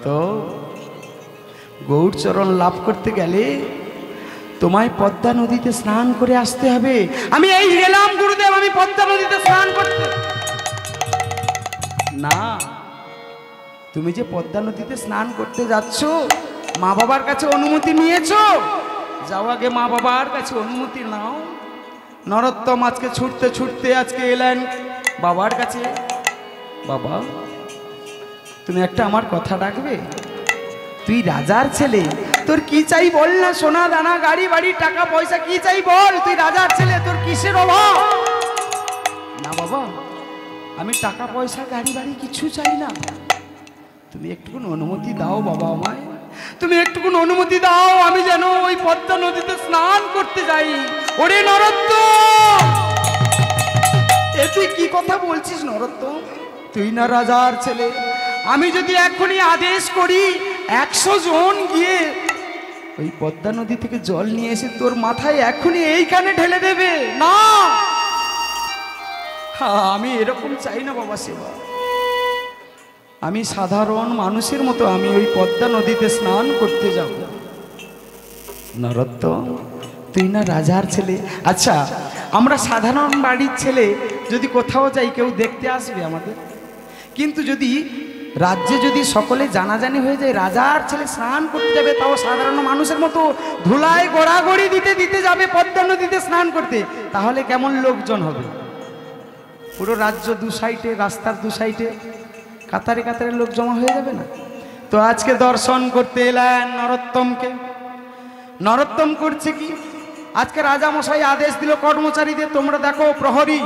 নরত্ব, গৌরচরণ লাভ করতে গেলে তোমায় পদ্মা নদীতে স্নান করে আসতে হবে। আমি এই গেলাম গুরুদেব, আমি পদ্মা নদীতে স্নান করতে। না, তুমি যে পদ্মা নদীতে স্নান করতে যাচ্ছ, মা বাবার কাছে অনুমতি নিয়েছো? যাও আগে মা বাবার কাছে অনুমতি নাও। নরোত্তম আজকে ছুটতে ছুটতে আজকে এলেন বাবার কাছে। বাবা, তুমি একটা আমার কথা রাখবে? তুই রাজার ছেলে, তোর কি চাই বল না? সোনা দানা গাড়ি বাড়ি টাকা পয়সা কি চাই বল? তুই রাজার ছেলে, তোর কিসের অভাব? না বাবা, আমি টাকা পয়সা গাড়ি বাড়ি কিছু চাই না। তুমি একটুকুন অনুমতি দাও বাবা আমায়, তুমি একটুকুন অনুমতি দাও, আমি যেন ওই পদ্মা নদীতে স্নান করতে যাই। ওরে নরোত্তম, এ তুই কি কথা বলছিস নরোত্তম? তুই না রাজার ছেলে? আমি যদি এখনই আদেশ করি 100 জন গিয়ে ওই পদ্মা নদী থেকে জল নিয়ে এসে তোর মাথায় এখনই এইখানে ঢেলে দেবে না। আমি এরকম চাই না বাবা সেবা। আমি সাধারণ মানুষের মতো আমি ওই পদ্মা নদীতে স্নান করতে যাব। নরোত্তম, তুই না রাজার ছেলে? আচ্ছা, আমরা সাধারণ বাড়ির ছেলে যদি কোথাও যাই কেউ দেখতে আসবে আমাদের, কিন্তু যদি রাজ্যে যদি সকলে জানাজানি হয়ে যায় রাজার ছেলে স্নান করতে যাবে, তাও সাধারণ মানুষের মতো ধুলায় গড়াগড়ি দিতে দিতে যাবে পদ্মা নদীতে স্নান করতে, তাহলে কেমন লোকজন হবে? পুরো রাজ্য দু সাইডে, রাস্তার দু সাইডে কাতারে কাতারে লোক জমা হয়ে যাবে না? তো আজকে দর্শন করতে এলেন নরোত্তমকে। নরোত্তম করছে কি, আজকে রাজা মশাই আদেশ দিল কর্মচারীদের, তোমরা দেখো প্রহরী,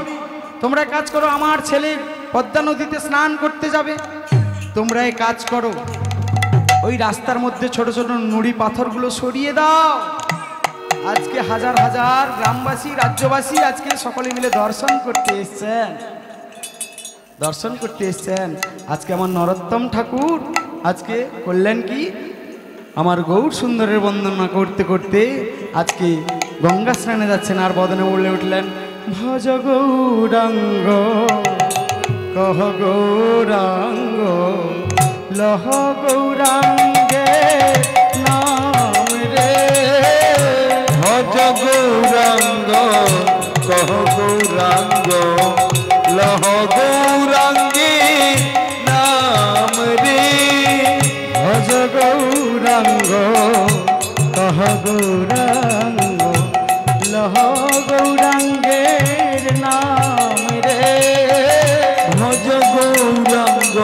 তোমরা কাজ করো, আমার ছেলে পদ্মা নদীতে স্নান করতে যাবে, তোমরা এই কাজ করো, ওই রাস্তার মধ্যে ছোট ছোট নুড়ি পাথরগুলো সরিয়ে দাও। আজকে হাজার হাজার গ্রামবাসী রাজ্যবাসী আজকে সকলে মিলে দর্শন করতে এসছেন, দর্শন করতে এসছেন। আজকে আমার নরোত্তম ঠাকুর আজকে করলেন কি, আমার গৌর সুন্দরের বন্দনা করতে করতে আজকে গঙ্গা স্নানে যাচ্ছেন, আর বদনে বলে উঠলেন ভজ গৌরাঙ্গ কহ গৌরাঙ্গ লহ গৌরাঙ্গে নাম রে। ভজ গৌরাঙ্গ কহ গৌরাঙ্গ লহ গৌরাঙ্গে নাম রে। ভজ গৌরাঙ্গ কহ গৌরাঙ্গ লহ গৌরাঙ্গের নাম রে। ভজ গৌরাঙ্গ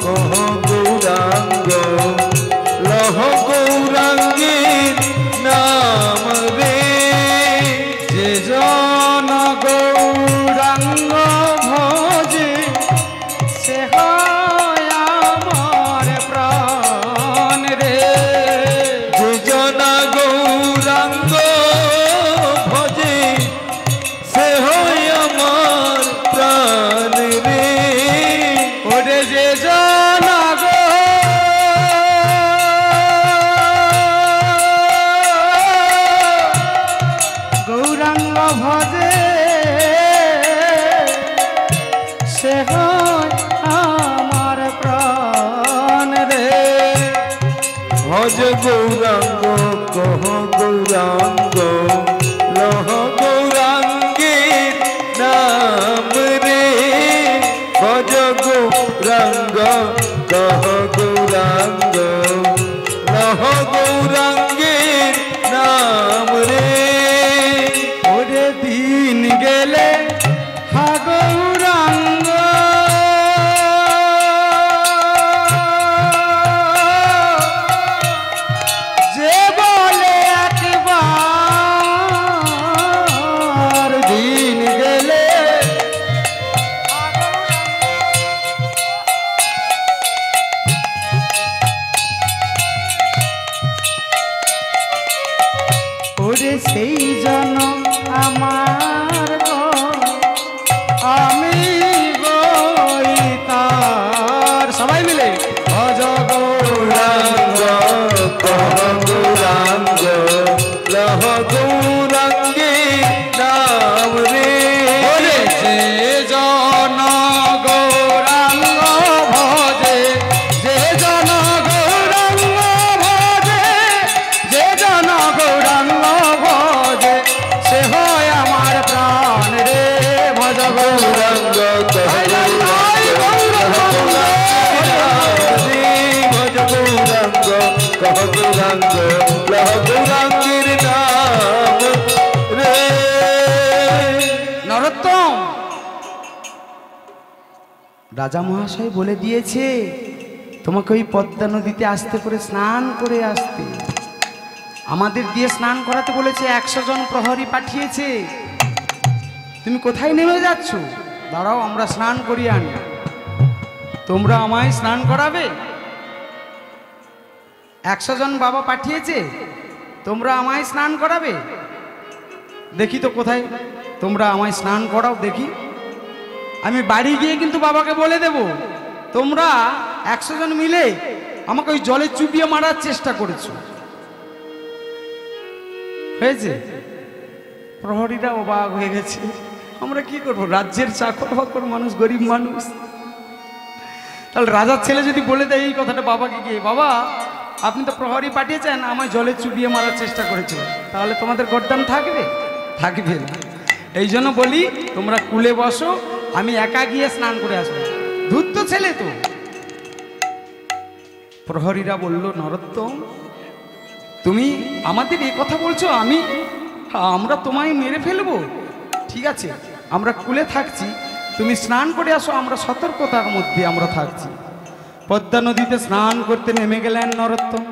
কহ গৌরাঙ্গ লহ গৌরাঙ্গের নাম রে। যে জন গৌরাঙ্গ ভজে সে হয় আমার প্রাণ রে। যে জন গৌরাঙ্গ ভজে সে হয় রাজা মহাশয় বলে দিয়েছে তোমাকে ওই পদ্মা নদীতে আসতে করে স্নান করে আসতে। আমাদের দিয়ে স্নান করাতে বলেছে, 100 জন প্রহরী পাঠিয়েছে। তুমি কোথায় নেমে যাচ্ছ? দাঁড়াও, আমরা স্নান করিয়ে আনি। তোমরা আমায় স্নান করাবে? 100 জন বাবা পাঠিয়েছে, তোমরা আমায় স্নান করাবে? দেখি তো কোথায় তোমরা আমায় স্নান করাও দেখি। আমি বাড়ি গিয়ে কিন্তু বাবাকে বলে দেব তোমরা 100 জন মিলে আমাকে ওই জলে চুবিয়ে মারার চেষ্টা করেছো। হয়েছে? প্রহরীরা অবাক হয়ে গেছে। আমরা কি করব? রাজ্যের চাকর বাকর মানুষ, গরিব মানুষ। তাহলে রাজার ছেলে যদি বলে দেয় এই কথাটা বাবাকে গিয়ে, বাবা আপনি তো প্রহরী পাঠিয়েছেন, আমায় জলে চুবিয়ে মারার চেষ্টা করেছিলেন, তাহলে তোমাদের গর্দান থাকবে? থাকবে না। এই জন্য বলি তোমরা কুলে বসো, আমি একা গিয়ে স্নান করে আসবো। ধূর্ত ছেলে তো। প্রহরীরা বলল, নরোত্তম তুমি আমাদের এই কথা বলছো? আমরা তোমায় মেরে ফেলবো? ঠিক আছে, আমরা কুলে থাকছি, তুমি স্নান করে আসো, আমরা সতর্কতার মধ্যে আমরা থাকছি। পদ্মা নদীতে স্নান করতে নেমে গেলেন নরোত্তম।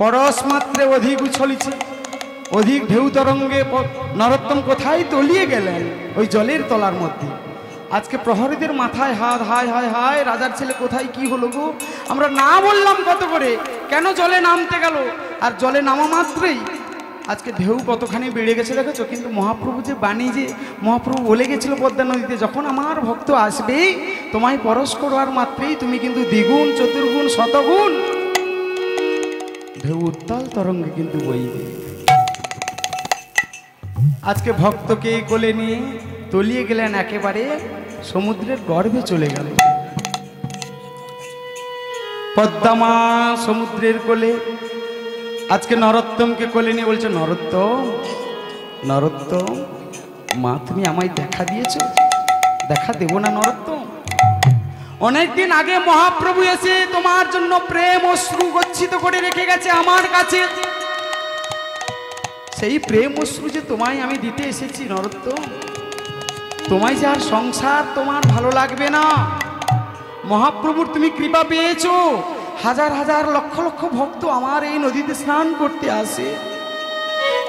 পরশ মাত্রে অধিক উছলিছে, অধিক ঢেউ তরঙ্গে নরোত্তম কোথায় তলিয়ে গেলেন? ওই জলের তলার মধ্যে। আজকে প্রহরীদের মাথায় হাত, হায় হায় হায়, রাজার ছেলে কোথায়, কি হলো গো? আমরা না বললাম কত করে, কেন জলে নামতে গেল? আর জলে নামা মাত্রই আজকে ঢেউ কতখানি বেড়ে গেছে দেখেছো। কিন্তু মহাপ্রভু যে বাণী, যে মহাপ্রভু বলে গেছিল পদ্মা নদীতে, যখন আমার ভক্ত আসবে তোমায় পরশ করবার মাত্রই তুমি কিন্তু দ্বিগুণ, চতুর্গুণ, শতগুণ ঢেউ উত্তাল তরঙ্গে কিন্তু বইবে। আজকে ভক্তকে কোলে নিয়ে তলিয়ে গেলেন, একেবারে সমুদ্রের গর্ভে চলে গেল। পদ্মা মা সমুদ্রের কোলে আজকে নরোত্তমকে কোলে নিয়ে বলছে, নরোত্তম, নরোত্তম মা তুমি আমায় দেখা দিয়েছো, দেখা দেব না নরোত্তম? অনেকদিন আগে মহাপ্রভু এসে তোমার জন্য প্রেম অশ্রু গচ্ছিত করে রেখে গেছে আমার কাছে। সেই প্রেম অশ্রু যে তোমায় আমি দিতে এসেছি নরোত্তম। তোমায় যে আর সংসার তোমার ভালো লাগবে না। মহাপ্রভুর তুমি কৃপা পেয়েছো, হাজার হাজার লক্ষ লক্ষ ভক্ত আমার এই নদীতে স্নান করতে আসে,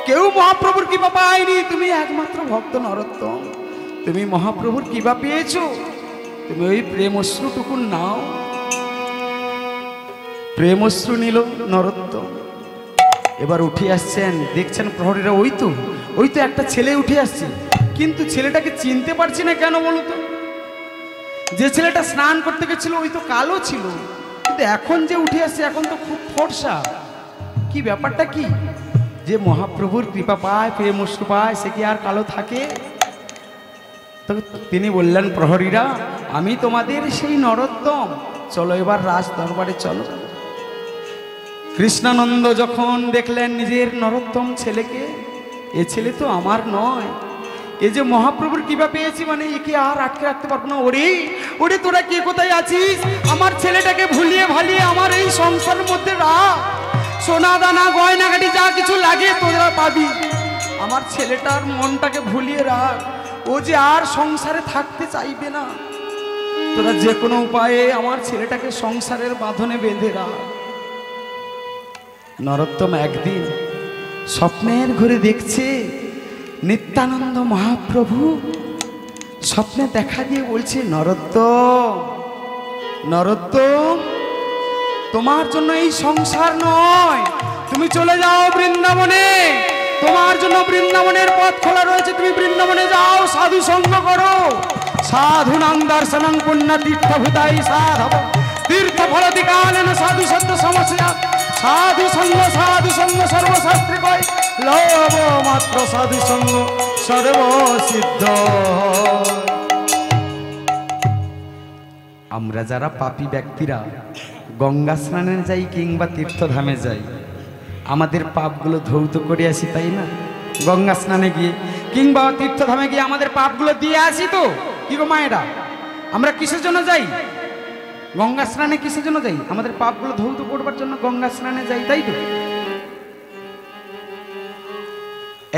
কেউ মহাপ্রভুর কৃপা পায়নি, তুমি একমাত্র ভক্ত নরোত্তম। তুমি মহাপ্রভুর কৃপা পেয়েছো, তুমি ওই প্রেম অশ্রুটুকু নাও। প্রেম অশ্রু নিল নরোত্তম। এবার উঠে আসছেন, দেখছেন প্রহরীরা, ওই তো একটা ছেলে উঠে আসছে, কিন্তু ছেলেটাকে চিনতে পারছি না কেন বলো তো? যে ছেলেটা স্নান করতে গেছিল ওই তো কালো ছিল, কিন্তু এখন যে উঠে আসছে এখন তো খুব ফর্সা। কি ব্যাপারটা কি? যে মহাপ্রভুর কৃপা পায়, প্রেম অশ্রু পায়, সে কি আর কালো থাকে? তো তিনি বললেন, প্রহরীরা আমি তোমাদের সেই নরোত্তম, চলো এবার রাজ দরবারে চলো। কৃষ্ণানন্দ যখন দেখলেন নিজের নরোত্তম ছেলেকে, এ ছেলে তো আমার নয়, এই যে মহাপ্রভুর কৃপা পেয়েছি, মানে একে আর আটকে রাখতে পারবো না। ওরে ওরে তোরা কে কোথায় আছিস? আমার ছেলেটাকে ভুলিয়ে ভালিয়ে আমার এই সংসারের মধ্যে রাখ, সোনা দানা গয়নাগাটি যা কিছু লাগে তোরা পাবি, আমার ছেলেটার মনটাকে ভুলিয়ে রাখ, ও যে আর সংসারে থাকতে চাইবে না। তোরা যে কোনো উপায়ে আমার ছেলেটাকে সংসারের বাঁধনে বেঁধে রাখ। নরোত্তম একদিন স্বপ্নের ঘরে দেখছে নিত্যানন্দ মহাপ্রভু স্বপ্নে দেখা দিয়ে বলছে, নরোত্তম, নরোত্তম তোমার জন্য এই সংসার নয়, তুমি চলে যাও বৃন্দাবনে, তোমার জন্য বৃন্দাবনের পথ খোলা রয়েছে, তুমি বৃন্দাবনে যাও, সাধু সঙ্গ করো। সাধুনাং দর্শনং পুণ্য তীর্থভূতাই সাধব তীর্থ ফলতি কালেন সাধু সত্য সমস্যা। সাধু সঙ্গ সর্বশাস্ত্রে কয়, লব মাত্র সাধু সঙ্গ সর্বসিদ্ধ। আমরা যারা পাপী ব্যক্তিরা গঙ্গা স্নানে যাই কিংবা তীর্থধামে যাই, আমাদের পাপগুলো ধৌত করে আসি, তাই না? গঙ্গা স্নানে গিয়ে কিংবা তীর্থধামে গিয়ে আমাদের পাপগুলো দিয়ে আসি তো, কি গো মায়েরা? আমরা কিসের জন্য যাই? গঙ্গা স্নানে কিসের জন্য যাই? আমাদের পাপগুলো ধৌত করবার জন্য গঙ্গা স্নানে যাই, তাই তো?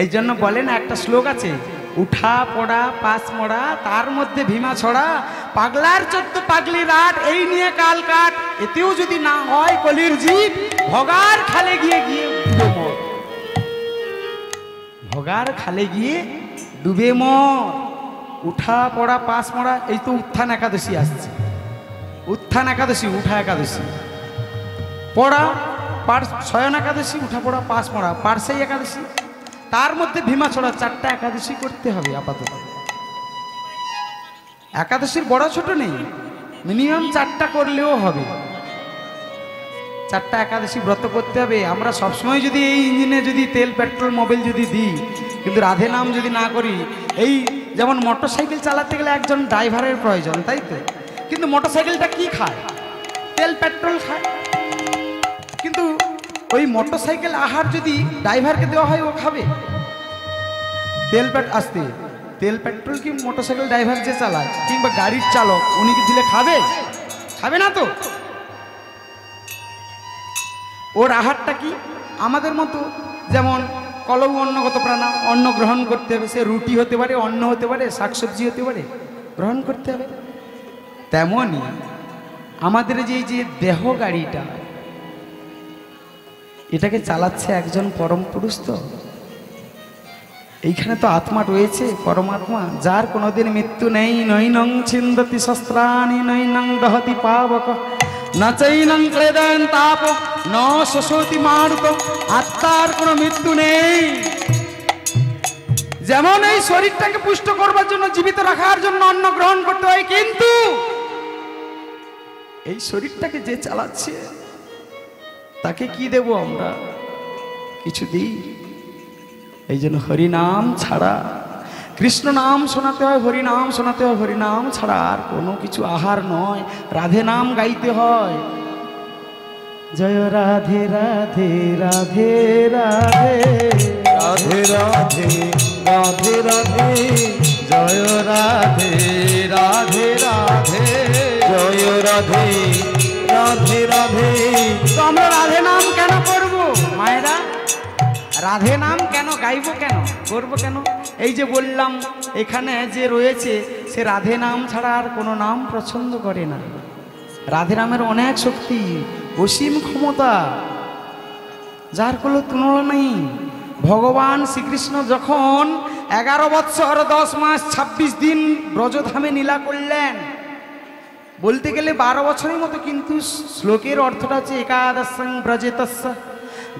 এই জন্য বলে না, একটা শ্লোক আছে, উঠা পড়া পাস মরা, তার মধ্যে ভীমা ছড়া, পাগলার 14 পাগলি রাত, এই নিয়ে কাল কাট, এতেও যদি না হয় কলির জীব, ভগার খালে গিয়ে গিয়ে ডুবে মর, ভগার খালে গিয়ে ডুবে মর। উঠা পড়া পাস মরা, এই তো উত্থান একাদশী আসছে, উত্থান একাদশী, উঠা একাদশী, পড়া শয়ন একাদশী, উঠা পড়া পাস মরা, পার্শ্বাই একাদশী, তার মধ্যে ভীমা ছড়া, 4টা একাদশী করতে হবে আপাতত। একাদশীর বড় ছোট নেই, মিনিমাম 4টা করলেও হবে, 4টা একাদশী ব্রত করতে হবে। আমরা সবসময় যদি এই ইঞ্জিনে যদি তেল পেট্রোল মোবিল যদি দিই, কিন্তু রাধে নাম যদি না করি, এই যেমন মোটর সাইকেল চালাতে গেলে একজন ড্রাইভারের প্রয়োজন, তাই তো? কিন্তু মোটর সাইকেলটা কি খায়? তেল পেট্রোল খায়। কিন্তু ওই মোটর সাইকেল আহার যদি ড্রাইভারকে দেওয়া হয়, ও খাবে? তেল পেট্রোল কি মোটর সাইকেল ড্রাইভার যে চালায় কিংবা গাড়ির চালক, উনি কি দিলে খাবে? খাবে না তো। ওর আহারটা কি? আমাদের মতো যেমন কলৌ অন্নগত প্রাণা, অন্ন গ্রহণ করতে হবে, সে রুটি হতে পারে, অন্ন হতে পারে, শাকসবজি হতে পারে, গ্রহণ করতে হবে। তেমনই আমাদের যে দেহ গাড়িটা, এটাকে চালাচ্ছে একজন পরম পুরুষ। তো এইখানে তো আত্মা রয়েছে, পরমাত্মা, যার কোনোদিন মৃত্যু নেই। নৈনং ছিন্দতি শস্ত্রাণি নৈনং দহতি পাবক নচৈনং ক্লেদয়ন তাপ ন শোষতি মারুত। আত্মার কোনো মৃত্যু নেই। যেমন এই শরীরটাকে পুষ্ট করবার জন্য, জীবিত রাখার জন্য অন্ন গ্রহণ করতে হয়, কিন্তু এই শরীরটাকে যে চালাচ্ছে তাকে কি দেব আমরা? কিছু দিই? এই জন্য হরিনাম ছাড়া, কৃষ্ণ নাম শোনাতে হয়, হরিনাম শোনাতে হয়, হরিনাম ছাড়া আর কোনো কিছু আহার নয়। রাধে নাম গাইতে হয়। জয় রাধে রাধে রাধে রাধে রাধে রাধে রাধে রাধে জয় রাধে রাধে রাধে জয় রাধে রাধে রাধে। তো আমরা রাধে নাম কেন করব মায়েরা? রাধে নাম কেন গাইব, কেন করবো, কেন? এই যে বললাম, এখানে যে রয়েছে সে রাধে নাম ছাড়া আর কোনো নাম পছন্দ করে না। রাধে নামের অনেক শক্তি, অসীম ক্ষমতা, যার কোনো তুলনা নেই। ভগবান শ্রীকৃষ্ণ যখন 11 বৎসর 10 মাস 26 দিন ব্রজধামে লীলা করলেন, বলতে গেলে 12 বছরের মতো, কিন্তু শ্লোকের অর্থটা হচ্ছে একাদশং ব্রজেতস্য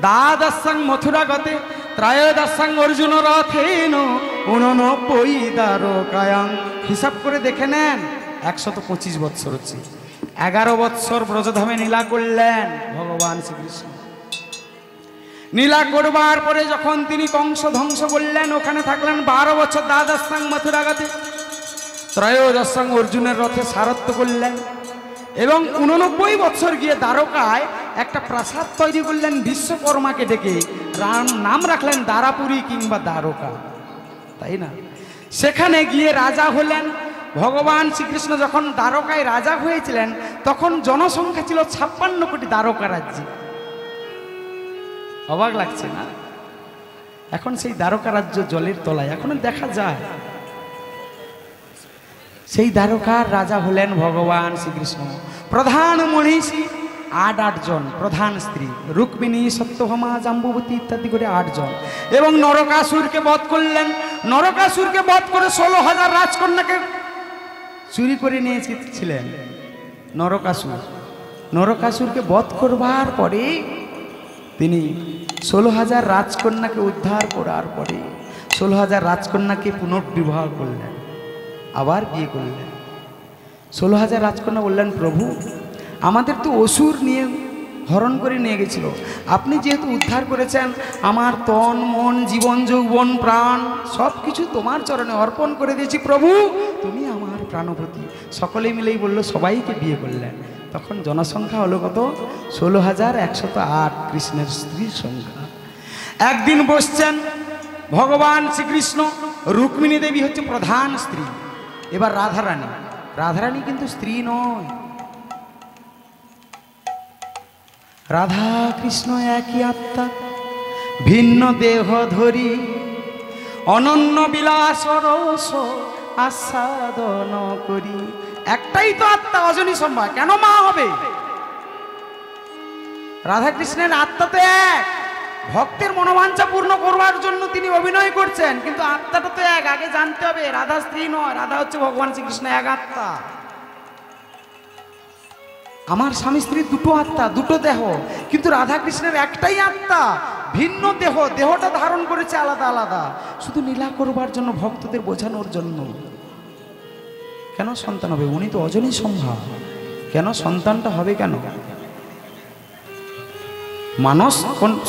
দ্বাদশং মথুরাগতে ত্রয়োদশং অর্জুন রথেন 89 দ্বারকায়াং। হিসাব করে দেখে নেন, 125 বৎসর হচ্ছে। 11 বৎসর ব্রজধামে লীলা করলেন ভগবান শ্রীকৃষ্ণ। লীলা করবার পরে যখন তিনি কংস ধ্বংস করলেন, ওখানে থাকলেন 12 বছর। দ্বাদশং মথুরাগতে ত্রয়োদশং অর্জুনের রথে সারথ্য করলেন, এবং 89 বছর গিয়ে দ্বারকায় একটা প্রাসাদ তৈরি করলেন বিশ্বকর্মাকে ডেকে। নাম রাখলেন দ্বারাপুরী কিংবা দ্বারকা, তাই না? সেখানে গিয়ে রাজা হলেন। ভগবান শ্রীকৃষ্ণ যখন দ্বারকায় রাজা হয়েছিলেন, তখন জনসংখ্যা ছিল 56 কোটি দ্বারকা রাজ্যে। অবাক লাগছে না? এখন সেই দ্বারকা রাজ্য জলের তলায় এখনো দেখা যায়। সেই দ্বারকার রাজা হলেন ভগবান শ্রীকৃষ্ণ। প্রধান মনীষী 8 জন, প্রধান স্ত্রী রুক্মিণী, সত্যভামা, জাম্বুবতী ইত্যাদি করে 8 জন, এবং নরকাসুরকে বধ করলেন। নরকাসুরকে বধ করে 16,000 রাজকন্যাকে চুরি করে নিয়েছিলেন নরকাসুর। নরকাসুরকে বধ করবার পরে তিনি 16,000 রাজকন্যাকে উদ্ধার করার পরে 16,000 রাজকন্যাকে পুনর্বিবাহ করলেন, আবার বিয়ে করলেন। 16,000 রাজকন্যা বললেন, প্রভু আমাদের তো অসুর নিয়ে হরণ করে নিয়ে গেছিল, আপনি যেহেতু উদ্ধার করেছেন, আমার তন মন জীবন যৌবন প্রাণ সব কিছু তোমার চরণে অর্পণ করে দিয়েছি, প্রভু তুমি আমার প্রাণপতি। সকলে মিলেই বললো, সবাইকে বিয়ে করলেন। তখন জনসংখ্যা হলো কত? 16,108 কৃষ্ণের স্ত্রীর সংখ্যা। একদিন বসছেন ভগবান শ্রীকৃষ্ণ, রুক্মিণী দেবী হচ্ছে প্রধান স্ত্রী, এবার রাধারানী। রাধারানী কিন্তু স্ত্রী নয়, রাধা কৃষ্ণ একই আত্মা, ভিন্ন দেহ ধরি অনন্য বিলাস রস আস্বাদন করি। একটাই তো আত্মা, অজনী সম্ভা। কেন মা হবে? রাধা কৃষ্ণের আত্মা তো এক, ভক্তের মনোবাঞ্ছা পূর্ণ করবার জন্য তিনি অভিনয় করছেন, কিন্তু আত্মাটা তো এক। আগে জানতে হবে রাধা স্ত্রী নয়, রাধা হচ্ছে ভগবান শ্রীকৃষ্ণ, এক আত্মা। আমার স্বামী স্ত্রী দুটো আত্মা, দুটো দেহ, কিন্তু রাধা কৃষ্ণের একটাই আত্মা, ভিন্ন দেহ। দেহটা ধারণ করেছে আলাদা আলাদা, শুধু লীলা করবার জন্য, ভক্তদের বোঝানোর জন্য। কেন সন্তান হবে? উনি তো অজনী সম্ভা। কেন সন্তানটা হবে? কেন মানস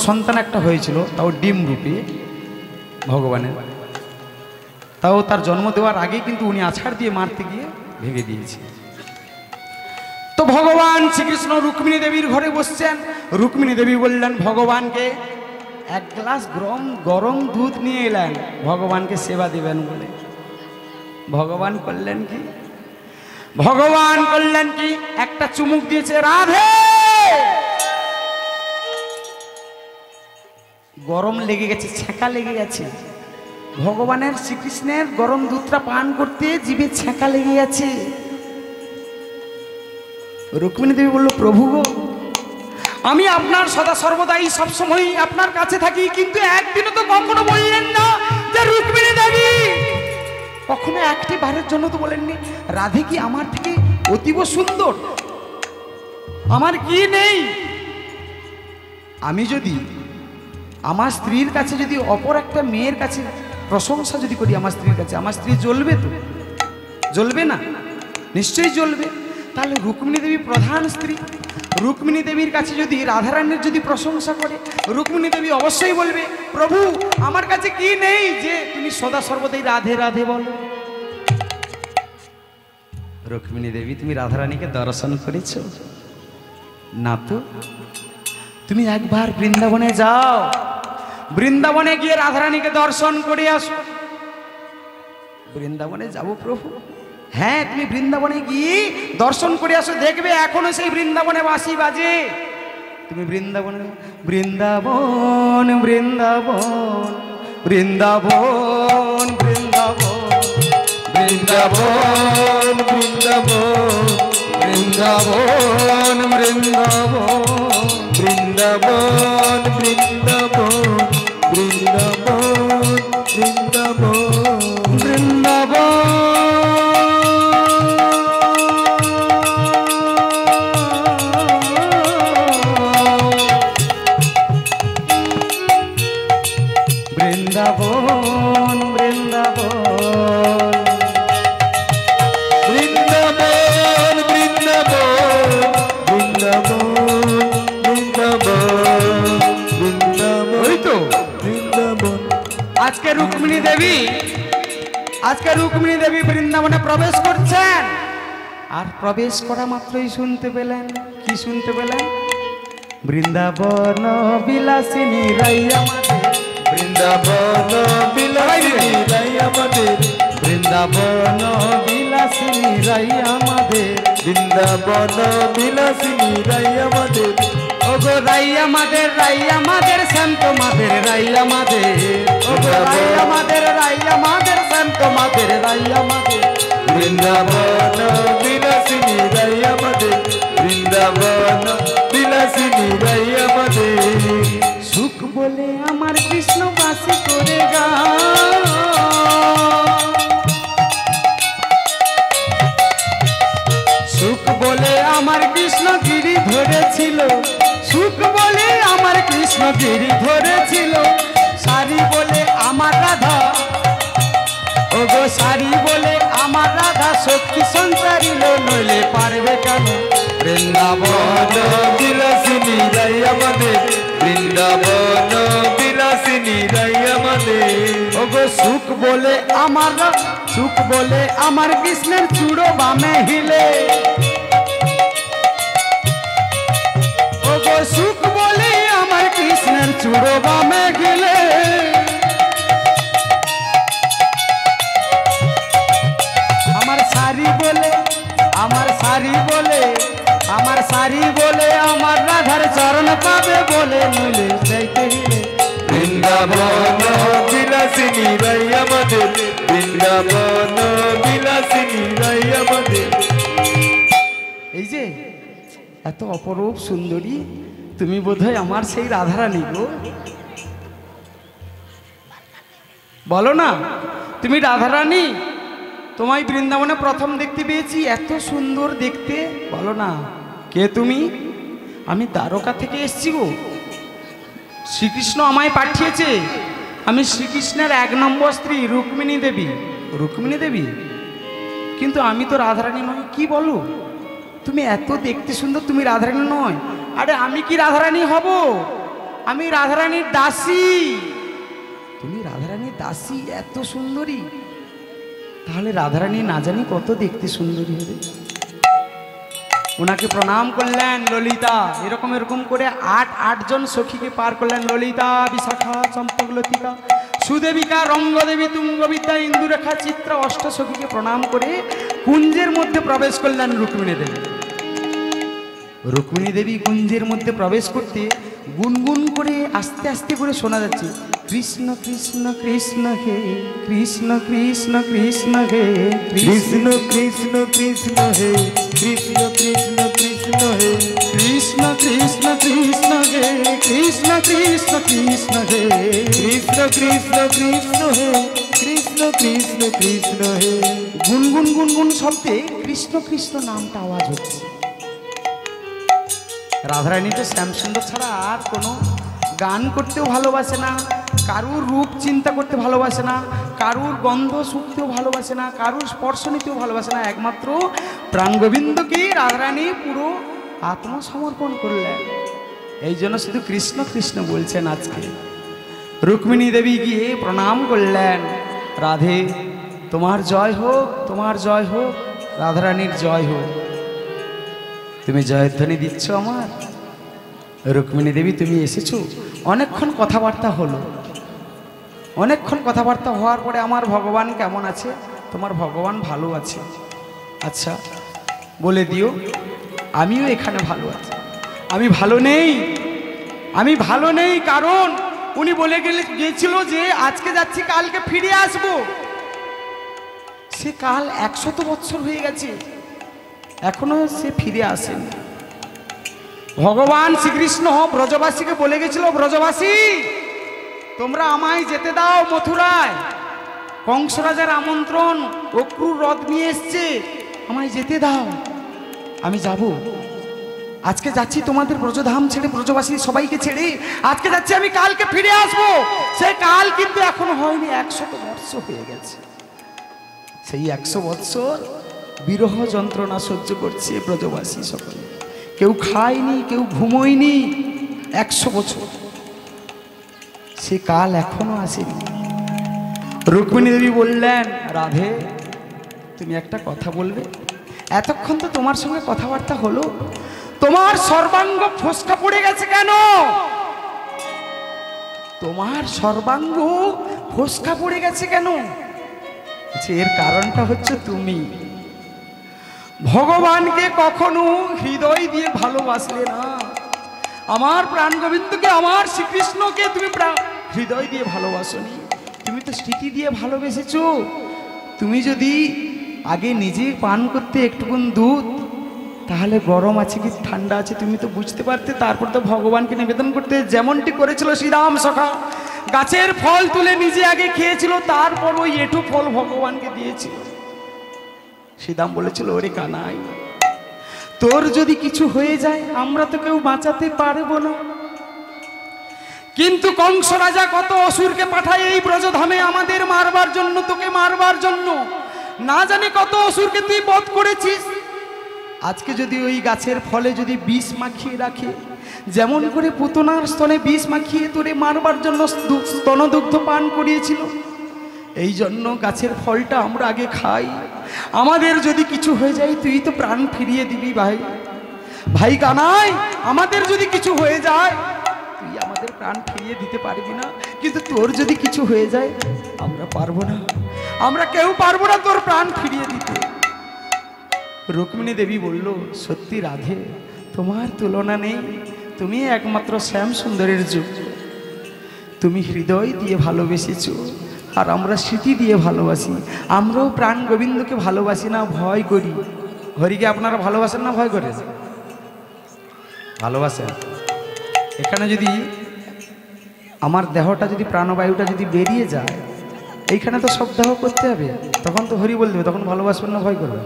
সন্তান একটা হয়েছিল, তাও ডিম রূপে ভগবানের, তাও তার জন্ম দেওয়ার আগেই কিন্তু উনি আছাড় দিয়ে মারতে গিয়ে ভেঙে দিয়েছে। তো ভগবান শ্রীকৃষ্ণ রুক্মিণী দেবীর ঘরে বসছেন। রুক্মিণী দেবী বললেন ভগবানকে, এক গ্লাস গরম দুধ নিয়ে এলেন ভগবানকে সেবা দিবেন বলে। ভগবান করলেন কি? ভগবান করলেন কি? একটা চুমুক দিয়েছে, রাধে। গরম লেগে গেছে, ছ্যাঁকা লেগে গেছে। ভগবানের শ্রীকৃষ্ণের গরম দুধটা পান করতে জিভে ছ্যাঁকা লেগে গেছে। রুক্মিণী দেবী বলল, প্রভু গো, আমি আপনার সদা সর্বদাই সবসময় আপনার কাছে থাকি, কিন্তু একদিনও তো কখনো বললেন না যে রুক্মিণী দেবী। কখনো একটি বারের জন্য তো বলেননি রাধে কি আমার থেকে অতীব সুন্দর, আমার কি নেই? আমি যদি আমার স্ত্রীর কাছে, যদি অপর একটা মেয়ের কাছে প্রশংসা যদি করি আমার স্ত্রীর কাছে, আমার স্ত্রী জ্বলবে তো? জ্বলবে না? নিশ্চয়ই জ্বলবে। তাহলে রুক্মিণী দেবী প্রধান স্ত্রী, রুক্মিণী দেবীর কাছে যদি রাধারানীর যদি প্রশংসা করে, রুক্মিণী দেবী অবশ্যই বলবে, প্রভু আমার কাছে কি নেই যে তুমি সদা সর্বদাই রাধে রাধে বলো? রুক্মিণী দেবী, তুমি রাধারানীকে দর্শন করেছ না? তো তুমি একবার বৃন্দাবনে যাও, বৃন্দাবনে গিয়ে রাধারানীকে দর্শন করে আসো। বৃন্দাবনে যাব প্রভু? হ্যাঁ, তুমি বৃন্দাবনে গিয়ে দর্শন করে আসো, দেখবে এখনো সেই বৃন্দাবনে বাঁশি বাজে। তুমি বৃন্দাবনে, বৃন্দাবন বৃন্দাবন বৃন্দাবন বৃন্দাবন বৃন্দাবন বৃন্দাবন বৃন্দাবন বৃন্দাবন বৃন্দাবন বৃন্দাবন বৃন্দাবন বৃন্দাবন বৃন্দাবন বৃন্দাবন বৃন্দাবন। ওই তো বৃন্দাবন। আজকে রুক্মিণী দেবী বৃন্দাবনে প্রবেশ করছেন। আর প্রবেশ করা মাত্রই শুনতে পেলেন, কি শুনতে পেলেন? বৃন্দাবন বিলাসিনী রাই আমাদের, বৃন্দাবন বিলাসিনী রাই আমাদের, বৃন্দাবন বিলাসিনী রাই আমাদের, বৃন্দাবন বিলাসিনী রাই আমাদের, ওগো রাই আমাদের, রাই আমাদের শান্ত মাদের, রাই আমাদের, ওগো রাই আমাদের, রাই আমাদের শান্ত মাদের, রাই আমাদের। বৃন্দাবন বিলাসিনী রাই আমাদের, বৃন্দাবন বিলাসিনী রাই আমাদের। সুখ বলে আমার কৃষ্ণ বাসি করে গা, সুখ বলে আমার কৃষ্ণ গিরি ধরেছিল, সুখ বলে আমার কৃষ্ণ গিরি ধরেছিল। সারি বলে আমার রাধা, ওগো সারি বলে আমার রাধা শক্তি সঞ্চারিল, নইলে পারবে কেন? বৃন্দাবন বিলাসিনী রাই আমাদের, বৃন্দাবন বিলাসিনী রাই আমাদের। ওগো সুখ বলে আমার, সুখ বলে আমার কৃষ্ণের চূড়ো বামে হিলে, ওগো সুখ বলে আমার কৃষ্ণের চূড়ো বামে গেলে। আমার শাড়ি বলে, আমার শাড়ি বলে, আমার শাড়ি বলে আমার রাধার চরণ পাবে বলে, নইলে চাইতে হিলে। বৃন্দাবন বিলাসিনী রাই আমাদের, বৃন্দাবন বিলাসিনী রাই আমাদের। এই যে এত অপরূপ সুন্দরী, তুমি বোধহয় আমার সেই রাধারানী গো। বলো না তুমি রাধারানী? তোমায় বৃন্দাবনে প্রথম দেখতে পেয়েছি, এত সুন্দর দেখতে। বলো না কে তুমি? আমি দ্বারকা থেকে এসছি গো, শ্রীকৃষ্ণ আমায় পাঠিয়েছে। আমি শ্রীকৃষ্ণের 1 নম্বর স্ত্রী রুক্মিণী দেবী। রুক্মিণী দেবী? কিন্তু আমি তো রাধারানী নই। কি বলো? তুমি এত দেখতে সুন্দর, তুমি রাধারানী নয়? আরে আমি কি রাধারানী হব? আমি রাধারানীর দাসী। তুমি রাধারানীর দাসী, এত সুন্দরী? তাহলে রাধারানী না জানি কত দেখতে সুন্দরী হবে। ওনাকে প্রণাম করলেন ললিতা। এরকম এরকম করে 8 জন সখীকে পার করলেন। ললিতা, বিশাখা, চম্পকলতিকা, সুদেবিকা, রঙ্গদেবী, তুঙ্গবিদ্যা, ইন্দুরেখা, চিত্রা, 8 সখীকে প্রণাম করে কুঞ্জের মধ্যে প্রবেশ করলেন রুক্মিণী দেবী। রুক্মিণী দেবী কুঞ্জের মধ্যে প্রবেশ করতে গুনগুন করে আস্তে আস্তে করে শোনা যাচ্ছে, কৃষ্ণ কৃষ্ণ কৃষ্ণ হে কৃষ্ণ কৃষ্ণ কৃষ্ণ হে কৃষ্ণ কৃষ্ণ কৃষ্ণ হে কৃষ্ণ কৃষ্ণ কৃষ্ণ হে কৃষ্ণ কৃষ্ণ কৃষ্ণ হে কৃষ্ণ কৃষ্ণ কৃষ্ণ হে কৃষ্ণ কৃষ্ণ কৃষ্ণ হে কৃষ্ণ কৃষ্ণ কৃষ্ণ হে। গুনগুন গুনগুন শব্দে কৃষ্ণ কৃষ্ণ নামটা আওয়াজ হচ্ছে। রাধারানী তো শ্যামসুন্দর ছাড়া আর কোনো গান করতেও ভালোবাসে না, কারুর রূপ চিন্তা করতে ভালোবাসে না, কারুর গন্ধ শুকতেও ভালোবাসে না, কারুর স্পর্শ নিতেও ভালোবাসে না। একমাত্র প্রাণ গোবিন্দকে রাধারানী পুরো আত্মসমর্পণ করলেন। এই জন্য শুধু কৃষ্ণ কৃষ্ণ বলছেন আজকে। রুক্মিণী দেবী গিয়ে প্রণাম করলেন, রাধে তোমার জয় হোক, তোমার জয় হোক, রাধারানীর জয় হোক। তুমি জয়ধ্বনি দিচ্ছ আমার। রুক্মিণী দেবী তুমি এসেছো, অনেকক্ষণ কথাবার্তা হলো। অনেকক্ষণ কথাবার্তা হওয়ার পরে আমার ভগবান কেমন আছে? তোমার ভগবান ভালো আছে। আচ্ছা বলে দিও আমিও এখানে ভালো আছি। আমি ভালো নেই, আমি ভালো নেই, কারণ উনি বলে গিয়েছিল যে আজকে যাচ্ছি কালকে ফিরে আসব। সে কাল 100 বৎসর হয়ে গেছে, এখনো সে ফিরে আসেন। ভগবান শ্রীকৃষ্ণ ব্রজবাসীকে বলে গেছিল, ব্রজবাসী তোমরা আমায় যেতে দাও মথুরায়, কংস রাজার আমন্ত্রণ, অক্রুর রথ নিয়ে এসছে, আমায় যেতে দাও, আমি যাব। আজকে যাচ্ছি তোমাদের ব্রজধাম ছেড়ে, ব্রজবাসী সবাইকে ছেড়ে আজকে যাচ্ছি, আমি কালকে ফিরে আসবো। সে কাল কিন্তু এখনো হয়নি, 100 বৎস হয়ে গেছে। সেই 100 বৎসর বিরহ যন্ত্রণা সহ্য করছে ব্রজবাসী সকলে। কেউ খায়নি, কেউ ঘুমোয়নি 100 বছর। সে কাল এখনো আসেনি। রুক্মিণী দেবী বললেন, রাধে তুমি একটা কথা বলবে? এতক্ষণ তো তোমার সঙ্গে কথাবার্তা হলো, তোমার সর্বাঙ্গ ফোসকা পড়ে গেছে কেন? তোমার সর্বাঙ্গ ফোসকা পড়ে গেছে কেন? এর কারণটা হচ্ছে তুমি ভগবানকে কখনো হৃদয় দিয়ে ভালোবাসলে না। আমার প্রাণ গোবিন্দকে, আমার শ্রীকৃষ্ণকে তুমি হৃদয় দিয়ে ভালোবাসনি, তুমি তো স্মৃতি দিয়ে ভালোবেসেছো। তুমি যদি আগে নিজে পান করতে একটুকুন দুধ, তাহলে গরম আছে কি ঠান্ডা আছে তুমি তো বুঝতে পারতে, তারপর তো ভগবানকে নিবেদন করতে। যেমনটি করেছিল শ্রীরাম সখা, গাছের ফল তুলে নিজে আগে খেয়েছিল, তারপর ওই এঁঠো ফল ভগবানকে দিয়েছিল। শ্রীরাম বলেছিল, ওরে কানাই তোর যদি কিছু হয়ে যায় আমরা তো কেউ বাঁচাতে পারবো না, কিন্তু কংস রাজা কত অসুরকে পাঠায় এই ব্রজধামে আমাদের মারবার জন্য, তোকে মারবার জন্য। না জানি কত অসুরকে তুই বধ করেছিস। আজকে যদি ওই গাছের ফলে যদি বিষ মাখিয়ে রাখে, যেমন করে পুতনার স্তনে বিষ মাখিয়ে তোরে মারবার জন্য স্তনদুগ্ধ পান করিয়েছিল, এই জন্য গাছের ফলটা আমরা আগে খাই। আমাদের যদি কিছু হয়ে যায় তুই তো প্রাণ ফিরিয়ে দিবি ভাই। ভাই কানাই, আমাদের যদি কিছু হয়ে যায় তুই আমাদের প্রাণ ফিরিয়ে দিতে পারবি না, কিন্তু তোর যদি কিছু হয়ে যায় আমরা পারবো না, আমরা কেউ পারবো না তোর প্রাণ ফিরিয়ে দিতে। রুক্মিণী দেবী বলল, সত্যি রাধে তোমার তুলনা নেই, তুমি একমাত্র শ্যাম সুন্দরের যুগ। তুমি হৃদয় দিয়ে ভালোবেসেছো, আর আমরা স্মৃতি দিয়ে ভালোবাসি। আমরাও প্রাণ গোবিন্দকে ভালোবাসি না, ভয় করি। হরিকে আপনারা ভালোবাসেন না ভয় করেন? ভালোবাসেন। এখানে যদি আমার দেহটা যদি প্রাণবায়ুটা যদি বেরিয়ে যায়, এইখানে তো সব দেহ করতে হবে, তখন তো হরি বল দেবে, তখন ভালোবাসবেন না ভয় করবেন?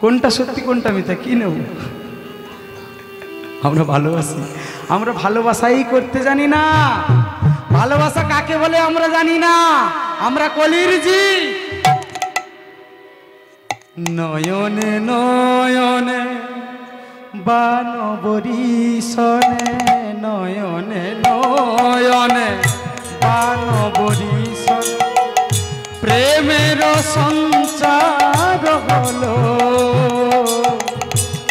কোনটা সত্যি কোনটা মিথ্যা কি নেব? আমরা ভালোবাসি, আমরা ভালোবাসাই করতে জানি না। ভালোবাসা কাকে বলে আমরা জানি না, আমরা কলির জি। নয়নে নয়নে বানবরিশনে, নয়নে নয়নে বানবরিশনে প্রেমের সঞ্চার হলো,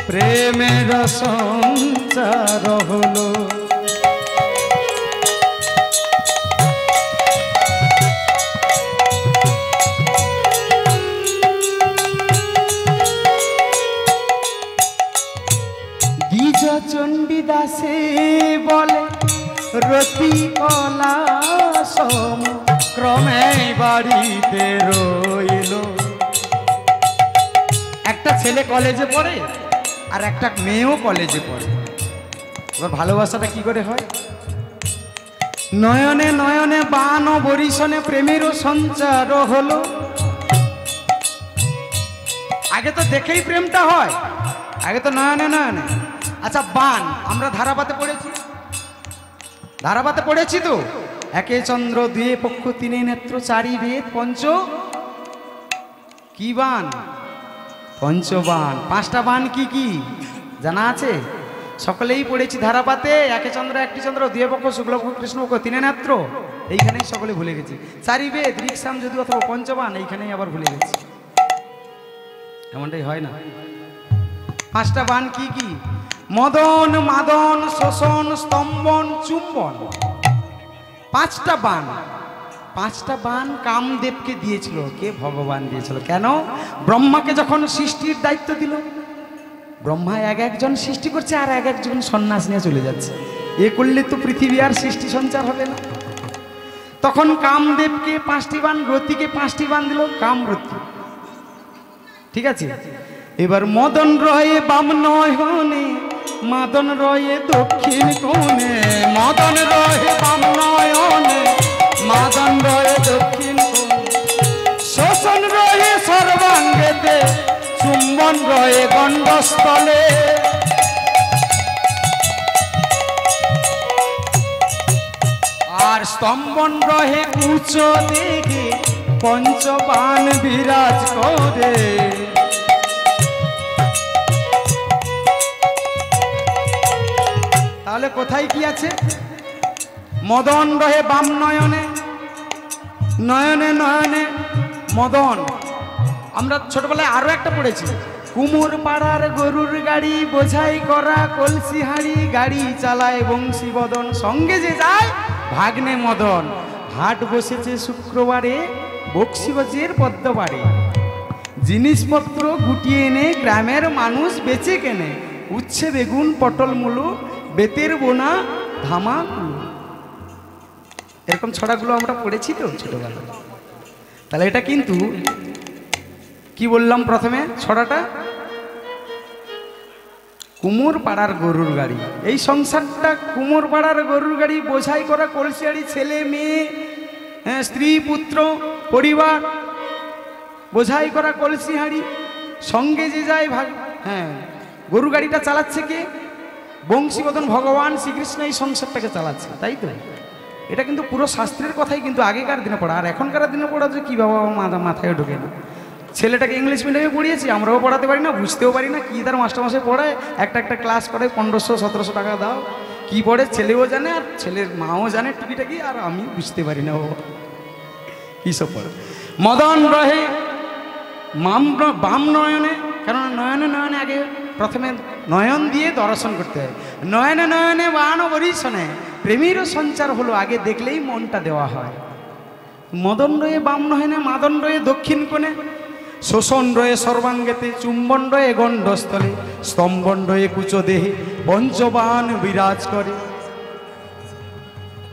প্রেমের সঞ্চার হলো। দ্বিজ চণ্ডীদাসে বলে রতি কলা সম ক্রমে বাড়িতে রইল। একটা ছেলে কলেজে পড়ে আর একটা মেয়েও কলেজে পড়ে, এবার ভালোবাসাটা কি করে হয়? নয়নে নয়নে বান ও বরিশনে প্রেমেরও সঞ্চার হলো। আগে তো দেখেই প্রেমটা হয়, আগে তো নয়নে নয়নে। আচ্ছা বান আমরা ধারাপাতে পড়েছি, ধারাপাতে পড়েছি তো, একে চন্দ্র দুয়ে পক্ষ তিনে নেত্র চারি বেদ পঞ্চ কি বান? পঞ্চবান। পাঁচটা বান কি কি জানা আছে? সকলেই পড়েছি ধারাপাতে। একে চন্দ্র একটি চন্দ্র দুয়ে পক্ষ শুক্লপক্ষ কৃষ্ণপক্ষ তিনে নেত্র, এইখানেই সকলে ভুলে গেছি। চারি বেদ ঋক্সাম যদি অথবা পঞ্চবান, এইখানেই আবার ভুলে গেছি। এমনটাই হয় না? পাঁচটা বান কি কি? মদন মাদন শোষণ স্তম্ভন চুম্বন। পাঁচটা বান, পাঁচটা বান কামদেবকে দিয়েছিল। কে? ভগবান দিয়েছিল। কেন? ব্রহ্মাকে যখন সৃষ্টির দায়িত্ব দিল, ব্রহ্মা এক একজন সৃষ্টি করছে আর এক একজন সন্ন্যাস নিয়ে চলে যাচ্ছে, এ করলে তো পৃথিবী আর সৃষ্টি সঞ্চার হবে না। তখন কামদেবকে পাঁচটি বান, রতিকে পাঁচটি বান দিল, কামরতি। ঠিক আছে, এবার মদন রয়ে বাম নয়নে, মাদন রয়ে দক্ষিণ কোণে। মদন রয়ে বাম নয়নে, মাদন রয়ে দক্ষিণ কোণে। শোষণ রয়ে সর্বাঙ্গেতে, চুম্বন রয়ে গণ্ডস্থলে। আর স্তম্ভন রহে উচ্চ দিকে, পঞ্চবান বিরাজ করে। তাহলে কোথায় কি আছে? মদন রহে বাম নয়নে, নয়নে নয়নে মদন। আমরা ছোটবেলায় আরো একটা পড়েছি, কুমোর পাড়ার গরুর গাড়ি বোঝাই করা কলসি হাঁড়ি, গাড়ি চালায় বংশী বদন, সঙ্গে যে যায় ভাগ্নে মদন। হাট বসেছে শুক্রবারে, বক্সিবাজের পদ্মবাড়ে। জিনিসপত্র গুটিয়ে এনে গ্রামের মানুষ বেচে কেনে, উচ্ছে বেগুন পটল মূলো, বেতের বোনা ধামাকুলো। এরকম ছড়াগুলো আমরা পড়েছি তো ছোটবেলায়। তাহলে এটা কিন্তু কি বললাম প্রথমে? ছড়াটা কুমোর পাড়ার গরুর গাড়ি। এই সংসারটা কুমোর পাড়ার গরুর গাড়ি, বোঝাই করা কলসিয়াড়ি, ছেলে মেয়ে, স্ত্রী পুত্র পরিবার, বোঝাই করা কলসি হাঁড়ি, সঙ্গে যে যায় ভাগ। হ্যাঁ, গরু গাড়িটা চালাচ্ছে কে? বংশীবদন ভগবান শ্রীকৃষ্ণ এই সংসারটাকে চালাচ্ছে, তাই তো? এটা কিন্তু পুরো শাস্ত্রের কথাই কিন্তু আগেকার দিনে পড়া, আর এখনকার দিনে পড়া যে কী বাবা মাথায় ঢোকে না। ছেলেটাকে ইংলিশ মিডিয়ামে পড়িয়েছি, আমরাও পড়াতে পারি না, বুঝতেও পারি না কী তার মাস্টারমশাই পড়ায়। একটা একটা ক্লাস করে 1500-1700 টাকা দাও, কি পড়ে ছেলেও জানে আর ছেলের মাও জানে টুকিটাকি, আর আমি বুঝতে পারি না ও কী সব পড়ে। মদন রহে বাম নয়নে, কেননা নয়নে নয়নে আগে প্রথমে নয়ন দিয়ে দর্শন করতে হয়। নয়নে নয়নে বান বরিশনে প্রেমেরও সঞ্চার হলো, আগে দেখলেই মনটা দেওয়া হয়। মদন রয়ে বাম নয়নে, মাদন রয়ে দক্ষিণ কোণে। শোষণ রয়ে সর্বাঙ্গেতে, চুম্বন রয়ে গণ্ডস্থলে, স্তম্ভন রয়ে কুচ দেহে, পঞ্চবান বিরাজ করে।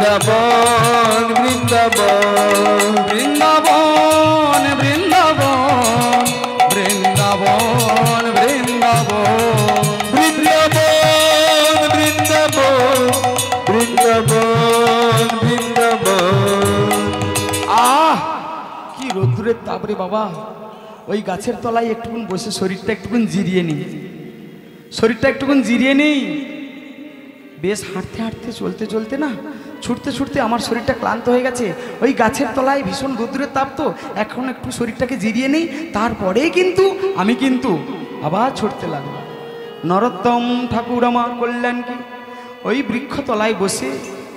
বৃন্দাবন বৃন্দাবন বৃন্দাবন বৃন্দাবন বৃন্দাবন বৃন্দাবন বৃন্দাবন বৃন্দাবন বৃন্দাবন বৃন্দাবন। কি রোদ্দুরের তাপরে বাবা, ওই গাছের তলায় একটুকুন বসে শরীরটা একটুকুন জিরিয়ে নিই, শরীরটা একটুকুন জিরিয়ে নিই। বেশ হাঁটতে হাঁটতে চলতে চলতে না, ছুটতে ছুটতে আমার শরীরটা ক্লান্ত হয়ে গেছে। ওই গাছের তলায় ভীষণ রোদ্দুরের তাপ, তো এখন একটু শরীরটাকে জিরিয়ে নিই, তারপরেই কিন্তু আমি কিন্তু আবার ছুটতে লাগলাম। নরোত্তম ঠাকুর আমার কল্যাণ কি ওই বৃক্ষতলায় বসে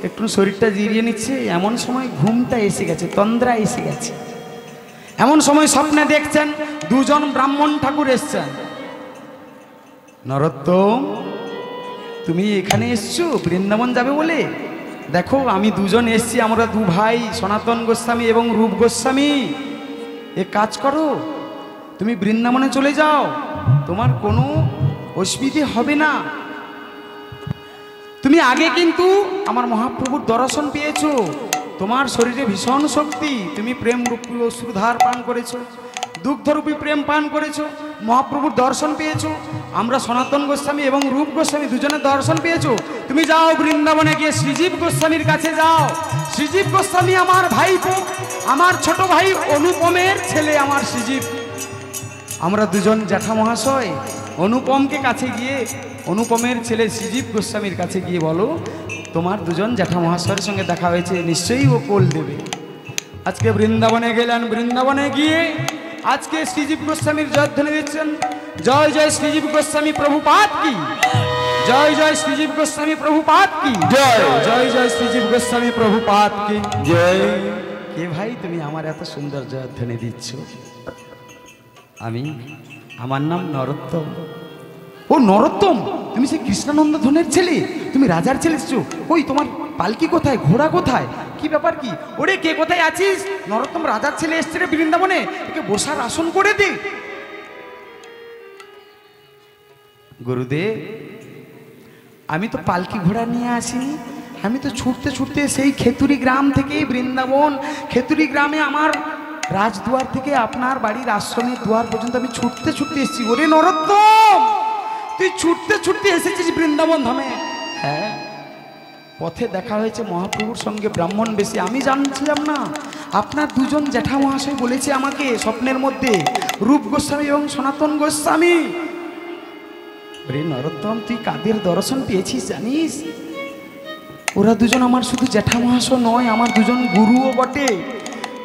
একটু শরীরটা জিরিয়ে নিচ্ছে। এমন সময় ঘুমটা এসে গেছে, তন্দ্রা এসে গেছে। এমন সময় স্বপ্নে দেখছেন দুজন ব্রাহ্মণ ঠাকুর এসছেন। নরোত্তম, তুমি এখানে এসছো বৃন্দাবন যাবে বলে? দেখো আমি দুজন এসছি, আমরা দু ভাই, সনাতন গোস্বামী এবং রূপ গোস্বামী। এ কাজ করো, তুমি বৃন্দাবনে চলে যাও, তোমার কোনো অসুবিধে হবে না। তুমি আগে কিন্তু আমার মহাপ্রভুর দর্শন পেয়েছো, তোমার শরীরে ভীষণ শক্তি, তুমি প্রেম রূপী অশ্রুধার পান করেছো, দুগ্ধরূপী প্রেম পান করেছো, মহাপ্রভুর দর্শন পেয়েছো। আমরা সনাতন গোস্বামী এবং রূপ গোস্বামী দুজনের দর্শন পেয়েছো। তুমি যাও বৃন্দাবনে গিয়ে শ্রীজীব গোস্বামীর কাছে যাও। শ্রীজীব গোস্বামী আমার ভাইপো, আমার ছোট ভাই অনুপমের ছেলে আমার শ্রীজীব। আমরা দুজন জ্যাঠা মহাশয় অনুপমকে কাছে গিয়ে, অনুপমের ছেলে শ্রীজীব গোস্বামীর কাছে গিয়ে বলো তোমার দুজন জ্যাঠা মহাশয়ের সঙ্গে দেখা হয়েছে, নিশ্চয়ই ও কোল দেবে। আজকে বৃন্দাবনে গেলেন, বৃন্দাবনে গিয়ে আজকে শ্রীজীব গোস্বামীর জয়ধ্বনি দিচ্ছেন। জয় জয় শ্রীজীব গোস্বামী প্রভুপাদ কি, জয় জয় শ্রীজীব গোস্বামী প্রভুপাদ কি, জয় জয় জয় শ্রীজীব গোস্বামী প্রভুপাদ কি জয়। কে ভাই তুমি আমার এত সুন্দর জয়ধ্বনি দিচ্ছ? আমার নাম নরোত্তম। ও নরোত্তম, তুমি সেই কৃষ্ণানন্দ ধনের ছেলে, তুমি রাজার ছেলে এসছো। ওই তোমার পালকি কোথায়, ঘোড়া কোথায়, কি ব্যাপার কি? ওরে কে কোথায় আছিস? নরোত্তম রাজার ছেলে এসছে রে বৃন্দাবনে, একে বসার আসন করে দে। গুরুদেব, আমি তো পালকি ঘোড়া নিয়ে আসিনি, আমি তো ছুটতে ছুটতে সেই খেতুরি গ্রাম থেকে বৃন্দাবন, খেতুরি গ্রামে আমার রাজদুয়ার থেকে আপনার বাড়ির আশ্রমের দুয়ার পর্যন্ত আমি ছুটতে ছুটতে এসেছি। ওরে নরোত্তম, তুই ছুটতে ছুটতে এসেছিস বৃন্দাবন ধামে? হ্যাঁ, পথে দেখা হয়েছে মহাপ্রভুর সঙ্গে ব্রাহ্মণ বেশি, আমি জানছিলাম না। আপনার দুজন জ্যাঠা মহাশয় বলেছে আমাকে স্বপ্নের মধ্যে, রূপ গোস্বামী এবং সনাতন গোস্বামী। ওরে নরোত্তম, তুই কাদের দর্শন পেয়েছিস জানিস? ওরা দুজন আমার শুধু জ্যাঠা মহাশয় নয়, আমার দুজন গুরুও বটে।